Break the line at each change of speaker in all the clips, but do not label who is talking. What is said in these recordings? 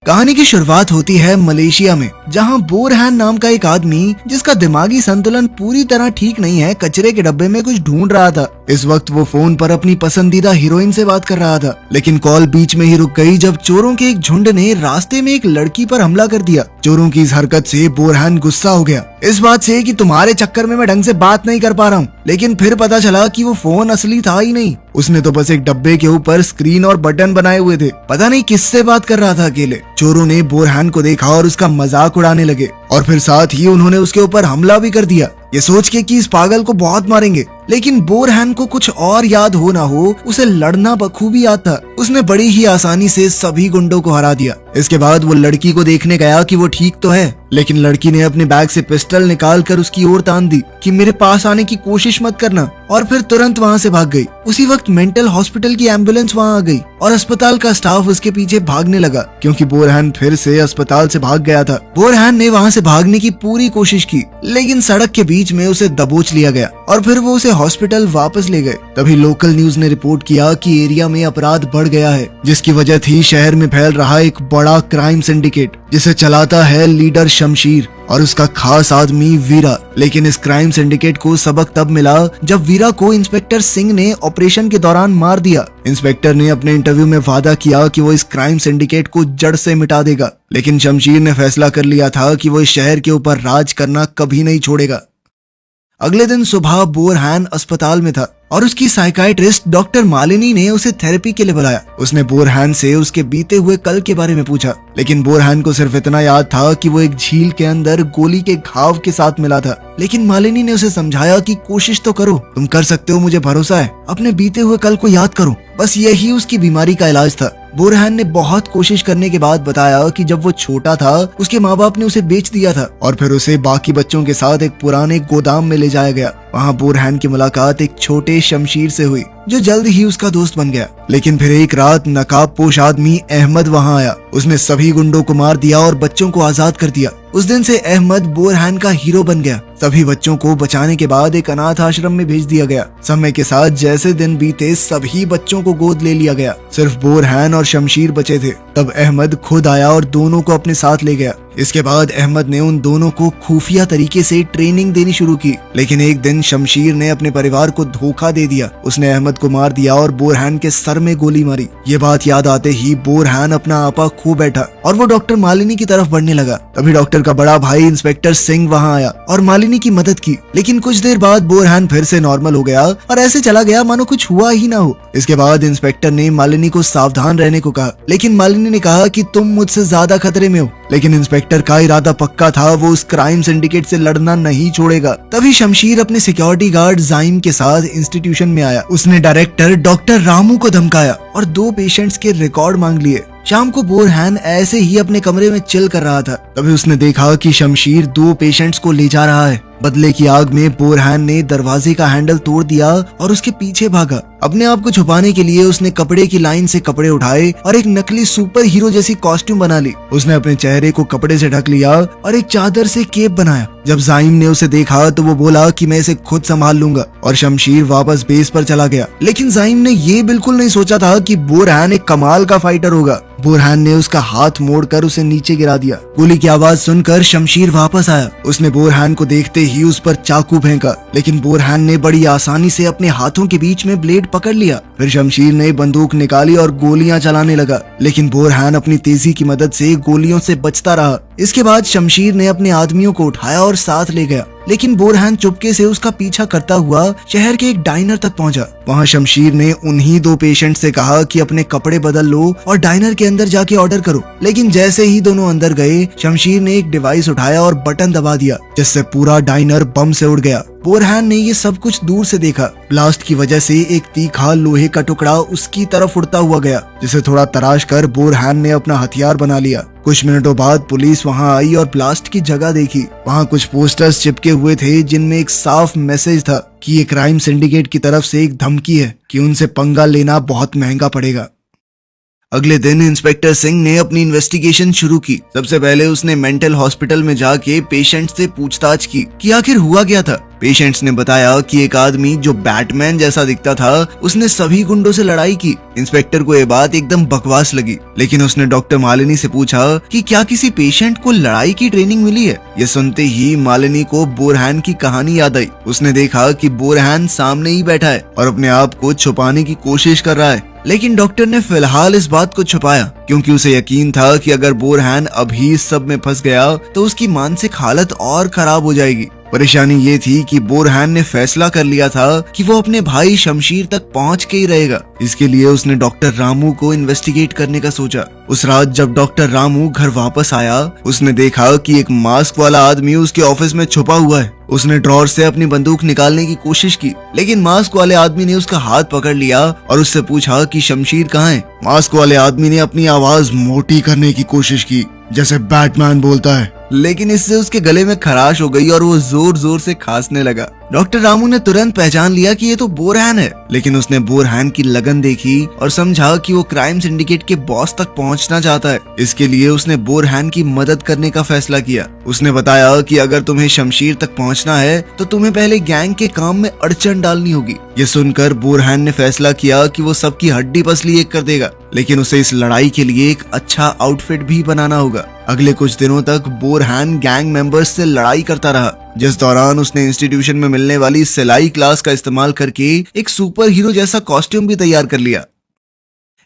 कहानी की शुरुआत होती है मलेशिया में, जहां बोरहान नाम का एक आदमी जिसका दिमागी संतुलन पूरी तरह ठीक नहीं है, कचरे के डब्बे में कुछ ढूंढ रहा था। इस वक्त वो फोन पर अपनी पसंदीदा हीरोइन से बात कर रहा था, लेकिन कॉल बीच में ही रुक गई जब चोरों के एक झुंड ने रास्ते में एक लड़की पर हमला कर दिया। चोरों की इस हरकत से बोरहान गुस्सा हो गया, इस बात से कि तुम्हारे चक्कर में मैं ढंग से बात नहीं कर पा रहा हूँ। लेकिन फिर पता चला कि वो फोन असली था ही नहीं, उसने तो बस एक डब्बे के ऊपर स्क्रीन और बटन बनाए हुए थे। पता नहीं किससे बात कर रहा था अकेले। चोरों ने बोरहान को देखा और उसका मजाक उड़ाने लगे और फिर साथ ही उन्होंने उसके ऊपर हमला भी कर दिया, ये सोच के कि इस पागल को बहुत मारेंगे। लेकिन बोरहान को कुछ और याद हो ना हो, उसे लड़ना बखूबी आता। उसने बड़ी ही आसानी से सभी गुंडों को हरा दिया। इसके बाद वो लड़की को देखने गया कि वो ठीक तो है, लेकिन लड़की ने अपने बैग से पिस्टल निकाल कर उसकी ओर तान दी कि मेरे पास आने की कोशिश मत करना, और फिर तुरंत वहाँ से भाग गई। उसी वक्त मेंटल हॉस्पिटल की एम्बुलेंस वहाँ आ गई और अस्पताल का स्टाफ उसके पीछे भागने लगा, क्योंकि बोरहान फिर से अस्पताल से भाग गया था। बोरहान ने वहाँ से भागने की पूरी कोशिश की, लेकिन सड़क के बीच में उसे दबोच लिया गया और फिर वो उसे हॉस्पिटल वापस ले गए। तभी लोकल न्यूज ने रिपोर्ट किया कि एरिया में अपराध बढ़ गया है, जिसकी वजह थी शहर में फैल रहा एक बड़ा क्राइम सिंडिकेट, जिसे चलाता है लीडर शमशीर और उसका खास आदमी वीरा। लेकिन इस क्राइम सिंडिकेट को सबक तब मिला जब वीरा को इंस्पेक्टर सिंह ने ऑपरेशन के दौरान मार दिया। इंस्पेक्टर ने अपने इंटरव्यू में वादा किया कि वो इस क्राइम सिंडिकेट को जड़ से मिटा देगा, लेकिन शमशीर ने फैसला कर लिया था कि वो इस शहर के ऊपर राज करना कभी नहीं छोड़ेगा। अगले दिन सुबह बोरहान अस्पताल में था और उसकी साइकाइट्रिस्ट डॉक्टर मालिनी ने उसे थेरेपी के लिए बुलाया। उसने बोरहान से उसके बीते हुए कल के बारे में पूछा, लेकिन बोरहान को सिर्फ इतना याद था कि वो एक झील के अंदर गोली के घाव के साथ मिला था। लेकिन मालिनी ने उसे समझाया कि कोशिश तो करो, तुम कर सकते हो, मुझे भरोसा है, अपने बीते हुए कल को याद करो। बस यही उसकी बीमारी का इलाज था। बोरहान ने बहुत कोशिश करने के बाद बताया कि जब वो छोटा था उसके माँ बाप ने उसे बेच दिया था और फिर उसे बाकी बच्चों के साथ एक पुराने गोदाम में ले जाया गया। वहाँ बोरहान की मुलाकात एक छोटे शमशीर से हुई, जो जल्द ही उसका दोस्त बन गया। लेकिन फिर एक रात नकाब पोश आदमी अहमद वहाँ आया। उसने सभी गुंडों को मार दिया और बच्चों को आजाद कर दिया। उस दिन से अहमद बोरहान का हीरो बन गया। सभी बच्चों को बचाने के बाद एक अनाथ आश्रम में भेज दिया गया। समय के साथ जैसे दिन बीते सभी बच्चों को गोद ले लिया गया, सिर्फ बोरहान और शमशीर बचे थे। तब अहमद खुद आया और दोनों को अपने साथ ले गया। इसके बाद अहमद ने उन दोनों को खुफिया तरीके से ट्रेनिंग देनी शुरू की। लेकिन एक दिन शमशीर ने अपने परिवार को धोखा दे दिया। उसने अहमद को मार दिया और बोरहान के सर में गोली मारी। ये बात याद आते ही बोरहान अपना आपा खो बैठा और वो डॉक्टर मालिनी की तरफ बढ़ने लगा। तभी डॉक्टर का बड़ा भाई इंस्पेक्टर सिंह वहाँ आया और मालिनी की मदद की। लेकिन कुछ देर बाद बोरहान फिर से नॉर्मल हो गया और ऐसे चला गया मानो कुछ हुआ ही ना हो। इसके बाद इंस्पेक्टर ने मालिनी को सावधान रहने को कहा, लेकिन मालिनी ने कहा कि तुम मुझसे ज्यादा खतरे में हो। लेकिन इंस्पेक्टर का इरादा पक्का था, वो उस क्राइम सिंडिकेट से लड़ना नहीं छोड़ेगा। तभी शमशीर अपने सिक्योरिटी गार्ड जाइम के साथ इंस्टीट्यूशन में आया। उसने डायरेक्टर डॉक्टर रामू को धमकाया और 2 पेशेंट्स के रिकॉर्ड मांग लिए। शाम को बोरहान ऐसे ही अपने कमरे में चिल कर रहा था, तभी उसने देखा कि शमशीर 2 पेशेंट्स को ले जा रहा है। बदले की आग में बोरहान ने दरवाजे का हैंडल तोड़ दिया और उसके पीछे भागा। अपने आप को छुपाने के लिए उसने कपड़े की लाइन से कपड़े उठाए और एक नकली सुपर हीरो जैसी कॉस्ट्यूम बना ली। उसने अपने चेहरे को कपड़े से ढक लिया और एक चादर से केप बनाया। जब जाइम ने उसे देखा तो वो बोला कि मैं इसे खुद संभाल लूंगा और शमशीर वापस बेस पर चला गया। लेकिन जाइम ने ये बिल्कुल नहीं सोचा था कि बोरहान एक कमाल का फाइटर होगा। बोरहान ने उसका हाथ मोड़कर उसे नीचे गिरा दिया। गोली की आवाज सुनकर शमशीर वापस आया। उसने बोरहान को देखते ही उस पर चाकू फेंका, लेकिन बोरहान ने बड़ी आसानी से अपने हाथों के बीच में ब्लेड पकड़ लिया। फिर शमशीर ने बंदूक निकाली और गोलियां चलाने लगा, लेकिन बोरहान अपनी तेजी की मदद से गोलियों से बचता रहा। इसके बाद शमशीर ने अपने आदमियों को उठाया और साथ ले गया। लेकिन बोरहान चुपके से उसका पीछा करता हुआ शहर के एक डाइनर तक पहुंचा। वहां शमशीर ने उन्हीं 2 पेशेंट से कहा कि अपने कपड़े बदल लो और डाइनर के अंदर जाके ऑर्डर करो। लेकिन जैसे ही दोनों अंदर गए, शमशीर ने एक डिवाइस उठाया और बटन दबा दिया, जिससे पूरा डाइनर बम से उड़ गया। बोरहान ने ये सब कुछ दूर से देखा। ब्लास्ट की वजह से एक तीखा लोहे का टुकड़ा उसकी तरफ उड़ता हुआ गया, जिसे थोड़ा तराश कर बोरहान ने अपना हथियार बना लिया। कुछ मिनटों बाद पुलिस वहां आई और ब्लास्ट की जगह देखी। वहां कुछ पोस्टर्स चिपके हुए थे जिनमें एक साफ मैसेज था कि ये क्राइम सिंडिकेट की तरफ से एक धमकी है कि उनसे पंगा लेना बहुत महंगा पड़ेगा। अगले दिन इंस्पेक्टर सिंह ने अपनी इन्वेस्टिगेशन शुरू की। सबसे पहले उसने मेंटल हॉस्पिटल में जाके पेशेंट से पूछताछ की कि आखिर हुआ क्या था। पेशेंट्स ने बताया कि एक आदमी जो बैटमैन जैसा दिखता था उसने सभी गुंडों से लड़ाई की। इंस्पेक्टर को ये बात एकदम बकवास लगी, लेकिन उसने डॉक्टर मालिनी से पूछा कि क्या किसी पेशेंट को लड़ाई की ट्रेनिंग मिली है। ये सुनते ही मालिनी को बोरहैन की कहानी याद आई। उसने देखा कि बोरहैन सामने ही बैठा है और अपने आप को छुपाने की कोशिश कर रहा है, लेकिन डॉक्टर ने फिलहाल इस बात को छुपाया क्योंकि उसे यकीन था कि अगर बोरहैन अभी इस सब में फंस गया तो उसकी मानसिक हालत और खराब हो जाएगी। परेशानी ये थी कि बोरहैन ने फैसला कर लिया था कि वो अपने भाई शमशीर तक पहुंच के ही रहेगा। इसके लिए उसने डॉक्टर रामू को इन्वेस्टिगेट करने का सोचा। उस रात जब डॉक्टर रामू घर वापस आया, उसने देखा कि एक मास्क वाला आदमी उसके ऑफिस में छुपा हुआ है। उसने ड्रॉर से अपनी बंदूक निकालने की कोशिश की, लेकिन मास्क वाले आदमी ने उसका हाथ पकड़ लिया और उससे पूछा कि शमशीर कहाँ है। मास्क वाले आदमी ने अपनी आवाज मोटी करने की कोशिश की जैसे बैटमैन बोलता है, लेकिन इससे उसके गले में खराश हो गई और वो जोर जोर से खांसने लगा। डॉक्टर रामू ने तुरंत पहचान लिया कि ये तो बोरहैन है, लेकिन उसने बोरहैन की लगन देखी और समझा कि वो क्राइम सिंडिकेट के बॉस तक पहुंचना चाहता है। इसके लिए उसने बोरहैन की मदद करने का फैसला किया। उसने बताया कि अगर तुम्हें शमशीर तक पहुंचना है तो तुम्हें पहले गैंग के काम में अड़चन डालनी होगी। ये सुनकर बोरहैन ने फैसला किया कि वो सबकी हड्डी पसली एक कर देगा, लेकिन उसे इस लड़ाई के लिए एक अच्छा आउटफिट भी बनाना होगा। अगले कुछ दिनों तक बोरहैन गैंग मेंबर्स से लड़ाई करता रहा, जिस दौरान उसने इंस्टीट्यूशन में मिलने वाली सिलाई क्लास का इस्तेमाल करके एक सुपर हीरो जैसा कॉस्ट्यूम भी तैयार कर लिया।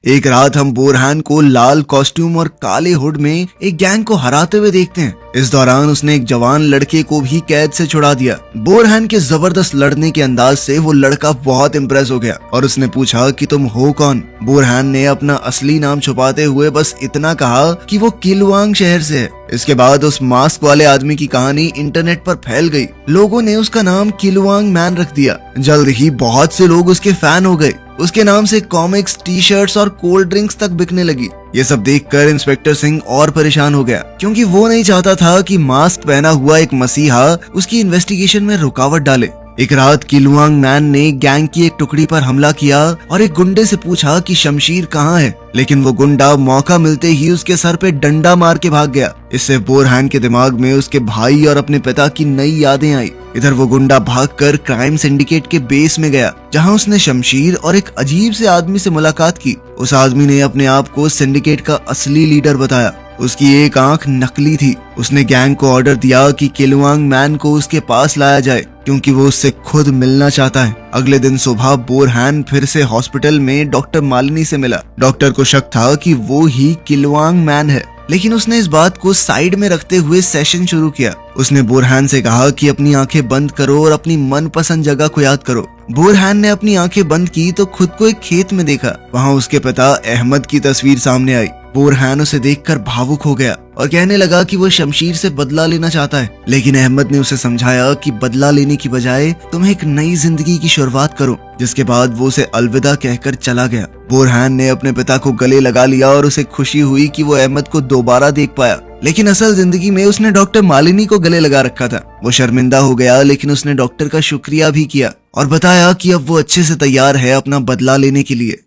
एक रात हम बोरहैन को लाल कॉस्ट्यूम और काले हुड में एक गैंग को हराते हुए देखते हैं। इस दौरान उसने एक जवान लड़के को भी कैद से छुड़ा दिया। बोरहैन के जबरदस्त लड़ने के अंदाज से वो लड़का बहुत इम्प्रेस हो गया और उसने पूछा कि तुम हो कौन। बोरहैन ने अपना असली नाम छुपाते हुए बस इतना कहा कि वो किलवांग शहर से है। इसके बाद उस मास्क वाले आदमी की कहानी इंटरनेट पर फैल गई। लोगों ने उसका नाम किलवांग मैन रख दिया। जल्द ही बहुत से लोग उसके फैन हो गए। उसके नाम से कॉमिक्स, टी शर्ट्स और कोल्ड ड्रिंक्स तक बिकने लगी। ये सब देखकर इंस्पेक्टर सिंह और परेशान हो गया, क्योंकि वो नहीं चाहता था कि मास्क पहना हुआ एक मसीहा उसकी इन्वेस्टिगेशन में रुकावट डाले। एक रात किलवांग मैन ने गैंग की एक टुकड़ी पर हमला किया और एक गुंडे से पूछा कि शमशीर कहाँ है, लेकिन वो गुंडा मौका मिलते ही उसके सर पे डंडा मार के भाग गया। इससे बोरहैन के दिमाग में उसके भाई और अपने पिता की नई यादें आई। इधर वो गुंडा भागकर क्राइम सिंडिकेट के बेस में गया, जहां उसने शमशीर और एक अजीब से आदमी से मुलाकात की। उस आदमी ने अपने आप को सिंडिकेट का असली लीडर बताया। उसकी एक आंख नकली थी। उसने गैंग को ऑर्डर दिया कि किलवांग मैन को उसके पास लाया जाए, क्योंकि वो उससे खुद मिलना चाहता है। अगले दिन सुबह बोरहैन फिर से हॉस्पिटल में डॉक्टर मालिनी से मिला। डॉक्टर को शक था कि वो ही किलवांग मैन है, लेकिन उसने इस बात को साइड में रखते हुए सेशन शुरू किया। उसने बोरहैन से कहा कि अपनी आंखें बंद करो और अपनी मनपसंद जगह को याद करो। बोरहैन ने अपनी आंखें बंद की तो खुद को एक खेत में देखा। वहाँ उसके पिता अहमद की तस्वीर सामने आई। बोरहैन उसे देखकर भावुक हो गया और कहने लगा कि वो शमशीर से बदला लेना चाहता है, लेकिन अहमद ने उसे समझाया कि बदला लेने की बजाय तुम्हें एक नई जिंदगी की शुरुआत करो। जिसके बाद वो उसे अलविदा कहकर चला गया। बोरहैन ने अपने पिता को गले लगा लिया और उसे खुशी हुई कि वो अहमद को दोबारा देख पाया, लेकिन असल जिंदगी में उसने डॉक्टर मालिनी को गले लगा रखा था। वो शर्मिंदा हो गया, लेकिन उसने डॉक्टर का शुक्रिया भी किया और बताया कि अब वो अच्छे से तैयार है अपना बदला लेने के लिए।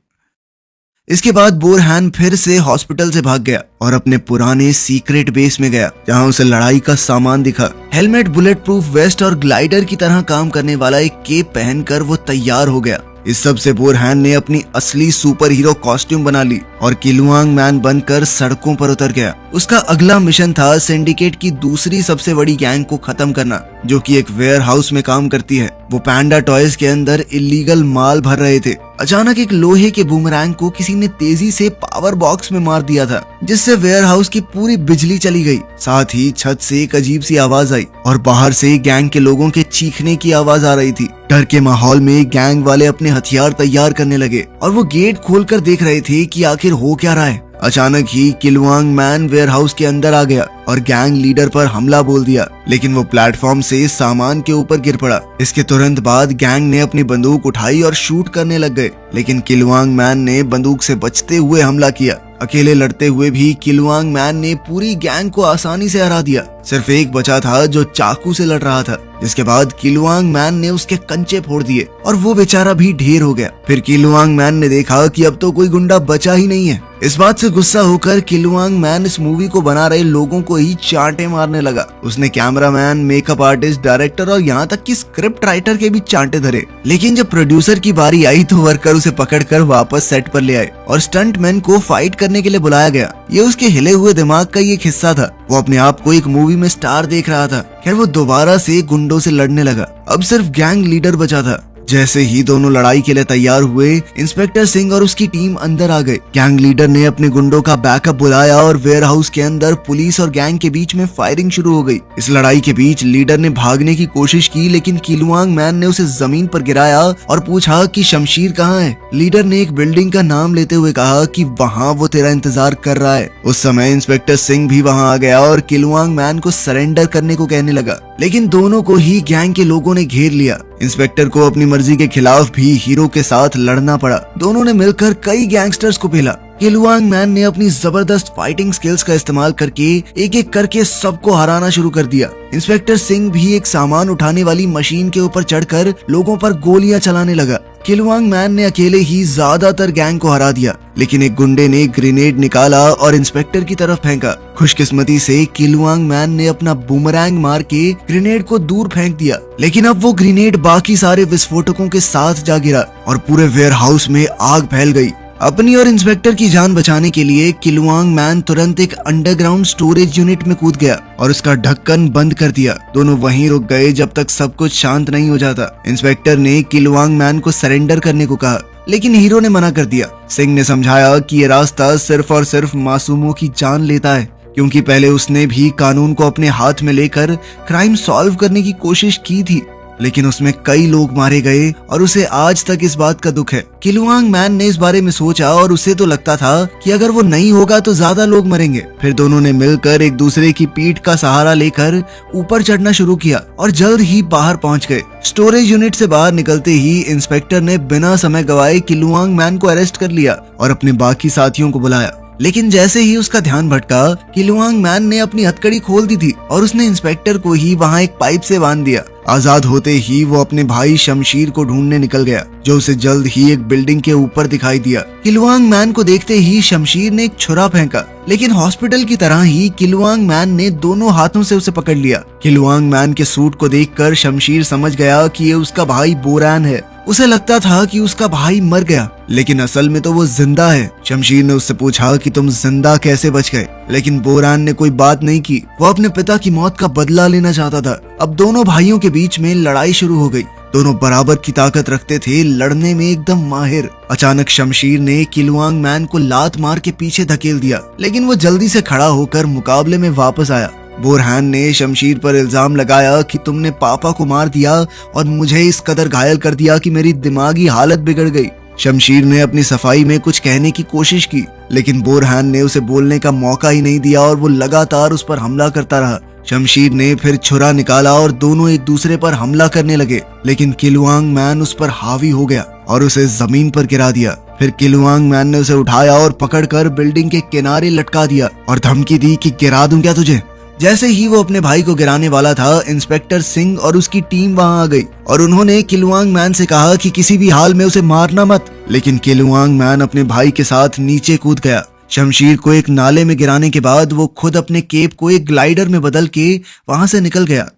इसके बाद बोरहैन फिर से हॉस्पिटल से भाग गया और अपने पुराने सीक्रेट बेस में गया, जहां उसे लड़ाई का सामान दिखा। हेलमेट, बुलेट प्रूफ वेस्ट और ग्लाइडर की तरह काम करने वाला एक केप पहनकर वो तैयार हो गया। इस सब से बोरहैन ने अपनी असली सुपर हीरो कॉस्ट्यूम बना ली और किलवांग मैन बनकर सड़कों पर उतर गया। उसका अगला मिशन था सिंडिकेट की दूसरी सबसे बड़ी गैंग को खत्म करना, जो कि एक वेयर हाउस में काम करती है। वो पैंडा टॉयज के अंदर इलीगल माल भर रहे थे। अचानक एक लोहे के बूमरैंग को किसी ने तेजी से पावर बॉक्स में मार दिया था, जिससे वेयर हाउस की पूरी बिजली चली गई। साथ ही छत से एक अजीब सी आवाज आई और बाहर से गैंग के लोगों के चीखने की आवाज आ रही थी। डर के माहौल में गैंग वाले अपने हथियार तैयार करने लगे और वो गेट खोलकर देख रहे थे कि आखिर हो क्या रहा है। अचानक ही किलवांग मैन वेयर हाउस के अंदर आ गया और गैंग लीडर पर हमला बोल दिया, लेकिन वो प्लेटफॉर्म से सामान के ऊपर गिर पड़ा। इसके तुरंत बाद गैंग ने अपनी बंदूक उठाई और शूट करने लग गए, लेकिन किलवांग मैन ने बंदूक से बचते हुए हमला किया। अकेले लड़ते हुए भी किलवांग मैन ने पूरी गैंग को आसानी से हरा दिया। सिर्फ एक बचा था जो चाकू से लड़ रहा था, जिसके बाद किलुआंग मैन ने उसके कंचे फोड़ दिए और वो बेचारा भी ढेर हो गया। फिर किलुआंग मैन ने देखा कि अब तो कोई गुंडा बचा ही नहीं है। इस बात से गुस्सा होकर किलुआंग मैन इस मूवी को बना रहे लोगों को ही चांटे मारने लगा। उसने कैमरामैन, मेकअप आर्टिस्ट, डायरेक्टर और यहाँ तक कि स्क्रिप्ट राइटर के भी चांटे धरे। लेकिन जब प्रोड्यूसर की बारी आई तो वर्कर उसे पकड़कर वापस सेट पर ले आए और स्टंटमैन को फाइट करने के लिए बुलाया गया। ये उसके हिले हुए दिमाग का एक हिस्सा था। वो अपने आप को एक मूवी में स्टार देख रहा था। खैर वो दोबारा से गुंडों से लड़ने लगा। अब सिर्फ गैंग लीडर बचा था। जैसे ही दोनों लड़ाई के लिए तैयार हुए, इंस्पेक्टर सिंह और उसकी टीम अंदर आ गए। गैंग लीडर ने अपने गुंडों का बैकअप बुलाया और वेयरहाउस के अंदर पुलिस और गैंग के बीच में फायरिंग शुरू हो गई। इस लड़ाई के बीच लीडर ने भागने की कोशिश की, लेकिन किलुआंग मैन ने उसे जमीन पर गिराया और पूछा कि शमशीर कहाँ है। लीडर ने एक बिल्डिंग का नाम लेते हुए कहा कि वहाँ वो तेरा इंतजार कर रहा है। उस समय इंस्पेक्टर सिंह भी वहाँ आ गया और किलुआंग मैन को सरेंडर करने को कहने लगा, लेकिन दोनों को ही गैंग के लोगों ने घेर लिया। इंस्पेक्टर को अपनी मर्जी के खिलाफ भी हीरो के साथ लड़ना पड़ा। दोनों ने मिलकर कई गैंगस्टर्स को पेला। किलुआंग मैन ने अपनी जबरदस्त फाइटिंग स्किल्स का इस्तेमाल करके एक एक करके सबको हराना शुरू कर दिया। इंस्पेक्टर सिंह भी एक सामान उठाने वाली मशीन के ऊपर चढ़कर लोगों पर गोलियां चलाने लगा। किलुआंग मैन ने अकेले ही ज्यादातर गैंग को हरा दिया, लेकिन एक गुंडे ने ग्रेनेड निकाला और इंस्पेक्टर की तरफ फेंका। खुशकिस्मती से किलुआंग मैन ने अपना बूमरैंग मार के ग्रेनेड को दूर फेंक दिया, लेकिन अब वो ग्रेनेड बाकी सारे विस्फोटकों के साथ जा गिरा और पूरे वेयरहाउस में आग फैल गई। अपनी और इंस्पेक्टर की जान बचाने के लिए किलुआंग मैन तुरंत एक अंडरग्राउंड स्टोरेज यूनिट में कूद गया और उसका ढक्कन बंद कर दिया। दोनों वहीं रुक गए जब तक सब कुछ शांत नहीं हो जाता। इंस्पेक्टर ने किलुआंग मैन को सरेंडर करने को कहा, लेकिन हीरो ने मना कर दिया। सिंह ने समझाया कि ये रास्ता सिर्फ और सिर्फ मासूमों की जान लेता है, क्योंकि पहले उसने भी कानून को अपने हाथ में लेकर क्राइम सॉल्व करने की कोशिश की थी, लेकिन उसमें कई लोग मारे गए और उसे आज तक इस बात का दुख है। किलुआंग मैन ने इस बारे में सोचा और उसे तो लगता था कि अगर वो नहीं होगा तो ज्यादा लोग मरेंगे। फिर दोनों ने मिलकर एक दूसरे की पीठ का सहारा लेकर ऊपर चढ़ना शुरू किया और जल्द ही बाहर पहुंच गए। स्टोरेज यूनिट से बाहर निकलते ही इंस्पेक्टर ने बिना समय गवाए किलुआंग मैन को अरेस्ट कर लिया और अपने बाकी साथियों को बुलाया। लेकिन जैसे ही उसका ध्यान भटका, किलुआंग मैन ने अपनी हथकड़ी खोल दी थी और उसने इंस्पेक्टर को ही वहाँ एक पाइप से बांध दिया। आजाद होते ही वो अपने भाई शमशीर को ढूंढने निकल गया, जो उसे जल्द ही एक बिल्डिंग के ऊपर दिखाई दिया। किलुआंग मैन को देखते ही शमशीर ने एक छुरा फेंका, लेकिन हॉस्पिटल की तरह ही किलुआंग मैन ने दोनों हाथों से उसे पकड़ लिया। किलुआंग मैन के सूट को देखकर शमशीर समझ गया कि ये उसका भाई बोरान है। उसे लगता था कि उसका भाई मर गया, लेकिन असल में तो वो जिंदा है। शमशीर ने उससे पूछा कि तुम जिंदा कैसे बच गए, लेकिन बोरान ने कोई बात नहीं की। वो अपने पिता की मौत का बदला लेना चाहता था। अब दोनों भाइयों के बीच में लड़ाई शुरू हो गई। दोनों बराबर की ताकत रखते थे, लड़ने में एकदम माहिर। अचानक शमशीर ने किलुआंग मैन को लात मार के पीछे धकेल दिया, लेकिन वो जल्दी से खड़ा होकर मुकाबले में वापस आया। बोरहान ने शमशीर पर इल्जाम लगाया कि तुमने पापा को मार दिया और मुझे इस कदर घायल कर दिया कि मेरी दिमागी हालत बिगड़ गई। शमशीर ने अपनी सफाई में कुछ कहने की कोशिश की, लेकिन बोरहान ने उसे बोलने का मौका ही नहीं दिया और वो लगातार उस पर हमला करता रहा। शमशीर ने फिर छुरा निकाला और दोनों एक दूसरे पर हमला करने लगे, लेकिन किलुआंग मैन उस पर हावी हो गया और उसे जमीन पर गिरा दिया। फिर किलुआंग मैन ने उसे उठाया और पकड़कर बिल्डिंग के किनारे लटका दिया और धमकी दी कि गिरा दूं क्या तुझे। जैसे ही वो अपने भाई को गिराने वाला था, इंस्पेक्टर सिंह और उसकी टीम वहां आ गई और उन्होंने किलुआंग मैन से कहा कि किसी भी हाल में उसे मारना मत। लेकिन किलुआंग मैन अपने भाई के साथ नीचे कूद गया। शमशीर को एक नाले में गिराने के बाद वो खुद अपने केप को एक ग्लाइडर में बदल के वहां से निकल गया।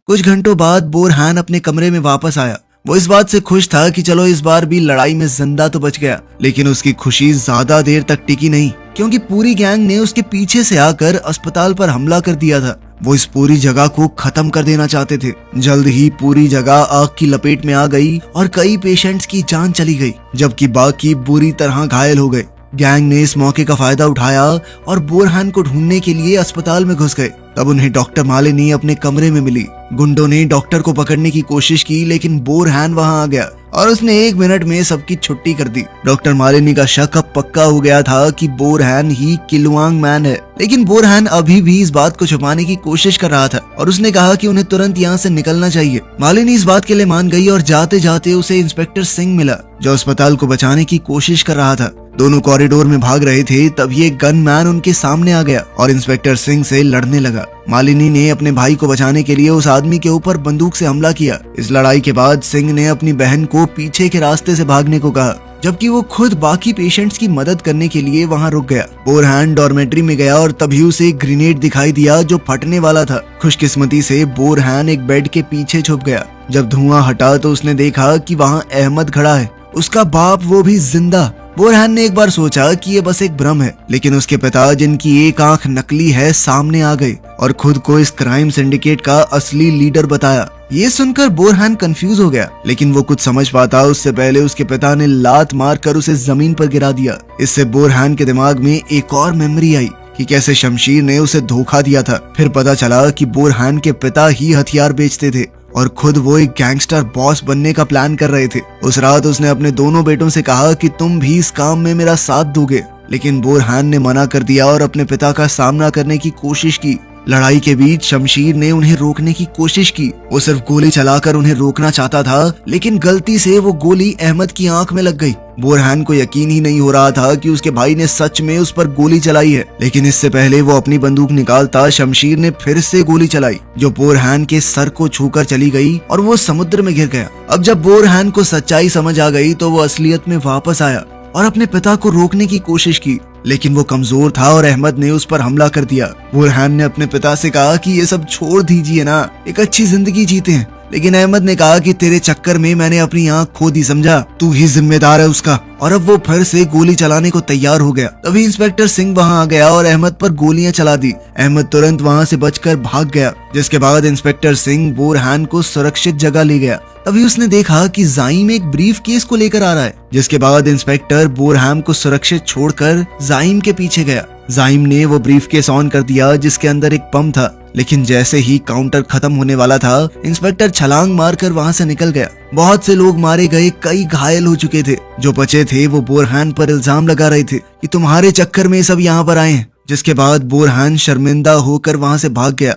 कुछ घंटों बाद बोरहान अपने कमरे में वापस आया। वो इस बात से खुश था कि चलो इस बार भी लड़ाई में जिंदा तो बच गया, लेकिन उसकी खुशी ज्यादा देर तक टिकी नहीं, क्योंकि पूरी गैंग ने उसके पीछे से आकर अस्पताल पर हमला कर दिया था। वो इस पूरी जगह को खत्म कर देना चाहते थे। जल्द ही पूरी जगह आग की लपेट में आ गई और कई पेशेंट्स की जान चली गई, जबकि बाकी बुरी तरह घायल हो गए। गैंग ने इस मौके का फायदा उठाया और बोरहान को ढूंढने के लिए अस्पताल में घुस गए। तब उन्हें डॉक्टर मालिनी अपने कमरे में मिली। गुंडों ने डॉक्टर को पकड़ने की कोशिश की, लेकिन बोरहान वहां आ गया और उसने 1 मिनट में सबकी छुट्टी कर दी। डॉक्टर मालिनी का शक अब पक्का हो गया था कि बोरहान ही किलुआंग मैन है, लेकिन बोरहान अभी भी इस बात को छुपाने की कोशिश कर रहा था और उसने कहा कि उन्हें तुरंत यहाँ से निकलना चाहिए। मालिनी इस बात के लिए मान गई और जाते जाते उसे इंस्पेक्टर सिंह मिला, जो अस्पताल को बचाने की कोशिश कर रहा था। दोनों कॉरिडोर में भाग रहे थे, तभी एक गन मैन उनके सामने आ गया और इंस्पेक्टर सिंह से लड़ने लगा। मालिनी ने अपने भाई को बचाने के लिए उस आदमी के ऊपर बंदूक से हमला किया। इस लड़ाई के बाद सिंह ने अपनी बहन को पीछे के रास्ते से भागने को कहा, जबकि वो खुद बाकी पेशेंट्स की मदद करने के लिए वहां रुक गया। बोरहान डॉर्मेट्री में गया और तभी उसे एक ग्रेनेड दिखाई दिया जो फटने वाला था। खुशकिस्मती से बोरहान एक बेड के पीछे छुप गया। जब धुआं हटा तो उसने देखा कि वहां अहमद खड़ा है, उसका बाप, वो भी जिंदा। बोरहान ने एक बार सोचा कि ये बस एक भ्रम है, लेकिन उसके पिता, जिनकी एक आंख नकली है, सामने आ गए और खुद को इस क्राइम सिंडिकेट का असली लीडर बताया। ये सुनकर बोरहान कंफ्यूज हो गया, लेकिन वो कुछ समझ पाता उससे पहले उसके पिता ने लात मारकर उसे जमीन पर गिरा दिया। इससे बोरहान के दिमाग में एक और मेमोरी आई कि कैसे शमशीर ने उसे धोखा दिया था। फिर पता चला कि बोरहान के पिता ही हथियार बेचते थे और खुद वो एक गैंगस्टर बॉस बनने का प्लान कर रहे थे। उस रात उसने अपने दोनों बेटों से कहा कि तुम भी इस काम में मेरा साथ दोगे, लेकिन बोरहान ने मना कर दिया और अपने पिता का सामना करने की कोशिश की। लड़ाई के बीच शमशीर ने उन्हें रोकने की कोशिश की। वो सिर्फ गोली चलाकर उन्हें रोकना चाहता था, लेकिन गलती से वो गोली अहमद की आंख में लग गई। बोरहान को यकीन ही नहीं हो रहा था कि उसके भाई ने सच में उस पर गोली चलाई है, लेकिन इससे पहले वो अपनी बंदूक निकालता शमशीर ने फिर से गोली चलाई, जो बोरहान के सर को छूकर चली गई और वो समुद्र में गिर गया। अब जब बोरहान को सच्चाई समझ आ गई तो वो असलियत में वापस आया और अपने पिता को रोकने की कोशिश की, लेकिन वो कमजोर था और अहमद ने उस पर हमला कर दिया। बोरहान ने अपने पिता से कहा कि ये सब छोड़ दीजिए ना, एक अच्छी जिंदगी जीते हैं, लेकिन अहमद ने कहा कि तेरे चक्कर में मैंने अपनी आंख खो दी, समझा, तू ही जिम्मेदार है उसका। और अब वो फिर से गोली चलाने को तैयार हो गया। तभी इंस्पेक्टर सिंह वहां आ गया और अहमद पर गोलियां चला दी। अहमद तुरंत वहां से बचकर भाग गया, जिसके बाद इंस्पेक्टर सिंह बोरहान को सुरक्षित जगह ले गया। तभी उसने देखा कि जाइम एक ब्रीफ केस को लेकर आ रहा है, जिसके बाद इंस्पेक्टर बोरहान को सुरक्षित छोड़कर जाइम के पीछे गया। जाइम ने वो ब्रीफ केस ऑन कर दिया जिसके अंदर एक पंप था, लेकिन जैसे ही काउंटर खत्म होने वाला था, इंस्पेक्टर छलांग मारकर वहां से निकल गया। बहुत से लोग मारे गए, कई घायल हो चुके थे। जो बचे थे वो बोरहान पर इल्जाम लगा रहे थे कि तुम्हारे चक्कर में सब यहाँ पर आए हैं, जिसके बाद बोरहान शर्मिंदा होकर वहां से भाग गया।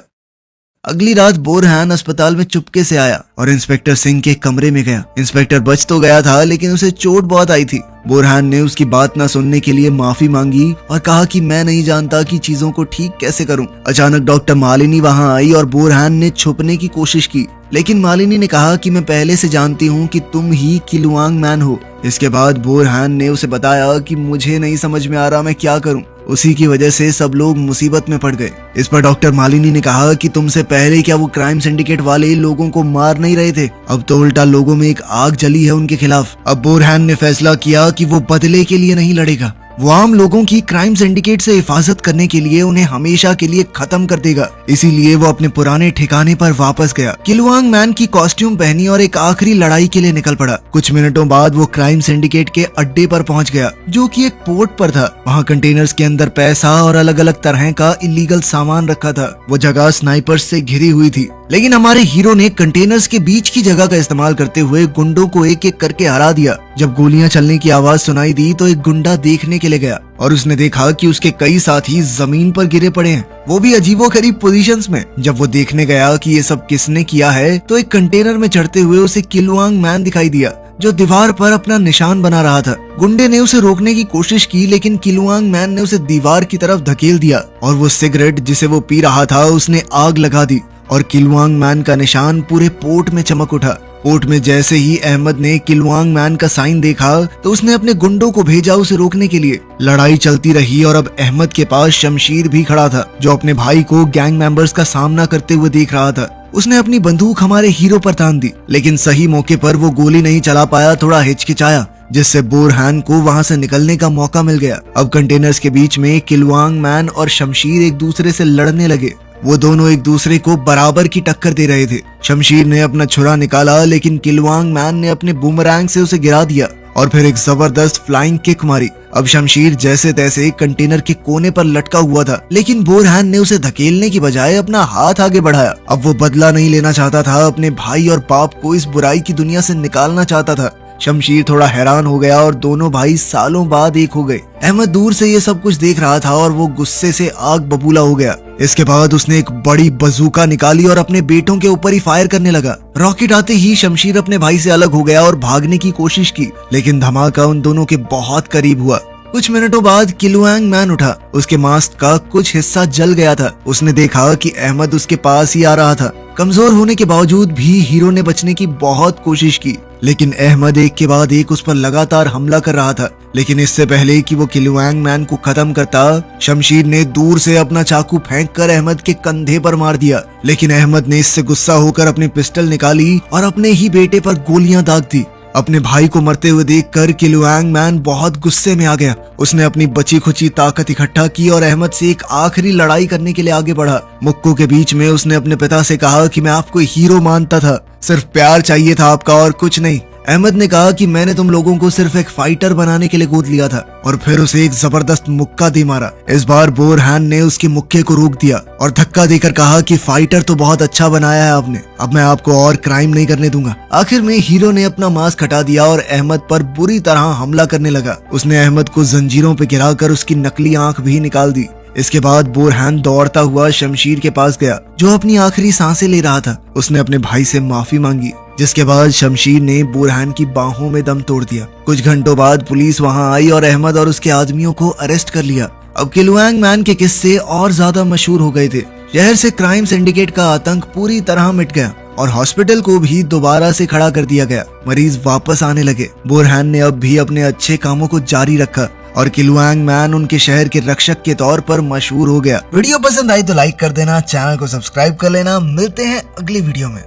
अगली रात बोरहान अस्पताल में चुपके से आया और इंस्पेक्टर सिंह के कमरे में गया। इंस्पेक्टर बच तो गया था, लेकिन उसे चोट बहुत आई थी। बोरहान ने उसकी बात न सुनने के लिए माफी मांगी और कहा कि मैं नहीं जानता कि चीजों को ठीक कैसे करूं। अचानक डॉक्टर मालिनी वहां आई और बोरहान ने छुपने की कोशिश की, लेकिन मालिनी ने कहा कि मैं पहले से जानती हूं कि तुम ही किलुआंग मैन हो। इसके बाद बोरहान ने उसे बताया कि मुझे नहीं समझ में आ रहा मैं क्या करूं, उसी की वजह से सब लोग मुसीबत में पड़ गए। इस पर डॉक्टर मालिनी ने कहा कि तुमसे पहले क्या वो क्राइम सिंडिकेट वाले लोगों को मार नहीं रहे थे, अब तो उल्टा लोगों में एक आग जली है उनके खिलाफ। अब बोरहान ने फैसला किया कि वो बदले के लिए नहीं लड़ेगा, वो आम लोगों की क्राइम सिंडिकेट से हिफाजत करने के लिए उन्हें हमेशा के लिए खत्म कर देगा। इसीलिए वो अपने पुराने ठिकाने पर वापस गया, किलुआंग मैन की कॉस्ट्यूम पहनी और एक आखिरी लड़ाई के लिए निकल पड़ा। कुछ मिनटों बाद वो क्राइम सिंडिकेट के अड्डे पर पहुंच गया, जो कि एक पोर्ट पर था। वहाँ कंटेनर्स के अंदर पैसा और अलग अलग तरह का इलीगल सामान रखा था। वो जगह स्नाइपर्स से घिरी हुई थी, लेकिन हमारे हीरो ने कंटेनर्स के बीच की जगह का इस्तेमाल करते हुए गुंडों को एक एक करके हरा दिया। जब गोलियां चलने की आवाज सुनाई दी तो एक गुंडा देखने के लिए गया और उसने देखा कि उसके कई साथी जमीन पर गिरे पड़े हैं, वो भी अजीबोगरीब पोजीशंस में। जब वो देखने गया कि ये सब किसने किया है तो एक कंटेनर में चढ़ते हुए उसे किलुआंग मैन दिखाई दिया, जो दीवार पर अपना निशान बना रहा था। गुंडे ने उसे रोकने की कोशिश की, लेकिन किलुआंग मैन ने उसे दीवार की तरफ धकेल दिया और वो सिगरेट जिसे वो पी रहा था उसने आग लगा दी और किलुआंग मैन का निशान पूरे पोर्ट में चमक उठा। पोर्ट में जैसे ही अहमद ने किलुआंग मैन का साइन देखा तो उसने अपने गुंडों को भेजा उसे रोकने के लिए। लड़ाई चलती रही और अब अहमद के पास शमशीर भी खड़ा था, जो अपने भाई को गैंग मेंबर्स का सामना करते हुए देख रहा था। उसने अपनी बंदूक हमारे हीरो पर तान दी, लेकिन सही मौके पर वो गोली नहीं चला पाया, थोड़ा हिचकिचाया, जिससे बोरहान को वहां से निकलने का मौका मिल गया। अब कंटेनर्स के बीच में किलुआंग मैन और शमशीर एक दूसरे से लड़ने लगे। वो दोनों एक दूसरे को बराबर की टक्कर दे रहे थे। शमशीर ने अपना छुरा निकाला, लेकिन किलुआंग मैन ने अपने बूमरैंग से उसे गिरा दिया और फिर एक जबरदस्त फ्लाइंग किक मारी। अब शमशीर जैसे तैसे कंटेनर के कोने पर लटका हुआ था, लेकिन बोरहान ने उसे धकेलने की बजाय अपना हाथ आगे बढ़ाया। अब वो बदला नहीं लेना चाहता था, अपने भाई और बाप को इस बुराई की दुनिया से निकालना चाहता था। शमशीर थोड़ा हैरान हो गया और दोनों भाई सालों बाद एक हो गए। अहमद दूर से ये सब कुछ देख रहा था और वो गुस्से से आग बबूला हो गया। इसके बाद उसने एक बड़ी बजूका निकाली और अपने बेटों के ऊपर ही फायर करने लगा। रॉकेट आते ही शमशीर अपने भाई से अलग हो गया और भागने की कोशिश की, लेकिन धमाका उन दोनों के बहुत करीब हुआ। कुछ मिनटों बाद किलुआंग मैन उठा। उसके मास्क का कुछ हिस्सा जल गया था। उसने देखा कि अहमद उसके पास ही आ रहा था। कमजोर होने के बावजूद भी हीरो ने बचने की बहुत कोशिश की, लेकिन अहमद एक के बाद एक उस पर लगातार हमला कर रहा था। लेकिन इससे पहले कि वो किलुआंग मैन को खत्म करता, शमशीर ने दूर से अपना चाकू फेंककर अहमद के कंधे पर मार दिया। लेकिन अहमद ने इससे गुस्सा होकर अपनी पिस्टल निकाली और अपने ही बेटे पर गोलियां दाग दी। अपने भाई को मरते हुए देखकर किलुआंग मैन बहुत गुस्से में आ गया। उसने अपनी बची खुची ताकत इकट्ठा की और अहमद से एक आखिरी लड़ाई करने के लिए आगे बढ़ा। मुक्कों के बीच में उसने अपने पिता से कहा कि मैं आपको हीरो मानता था, सिर्फ प्यार चाहिए था आपका और कुछ नहीं। अहमद ने कहा कि मैंने तुम लोगों को सिर्फ एक फाइटर बनाने के लिए गोद लिया था, और फिर उसे एक जबरदस्त मुक्का दे मारा। इस बार बोरहान ने उसके मुक्के को रोक दिया और धक्का देकर कहा कि फाइटर तो बहुत अच्छा बनाया है आपने, अब मैं आपको और क्राइम नहीं करने दूंगा। आखिर में हीरो ने अपना मास्क हटा दिया और अहमद पर बुरी तरह हमला करने लगा। उसने अहमद को जंजीरों पे गिराकर उसकी नकली आंख भी निकाल दी। इसके बाद बोरहान दौड़ता हुआ शमशीर के पास गया, जो अपनी आखिरी सांसें ले रहा था। उसने अपने भाई से माफी मांगी, जिसके बाद शमशीर ने बोरहान की बाहों में दम तोड़ दिया। कुछ घंटों बाद पुलिस वहां आई और अहमद और उसके आदमियों को अरेस्ट कर लिया। अब किलुआंग मैन के किस्से और ज्यादा मशहूर हो गए थे। शहर से क्राइम सिंडिकेट का आतंक पूरी तरह मिट गया और हॉस्पिटल को भी दोबारा से खड़ा कर दिया गया। मरीज वापस आने लगे। बोरहान ने अब भी अपने अच्छे कामों को जारी रखा और किलुआंग मैन उनके शहर के रक्षक के तौर पर मशहूर हो गया। वीडियो पसंद आई तो लाइक कर देना, चैनल को सब्सक्राइब कर लेना। मिलते हैं अगली वीडियो में।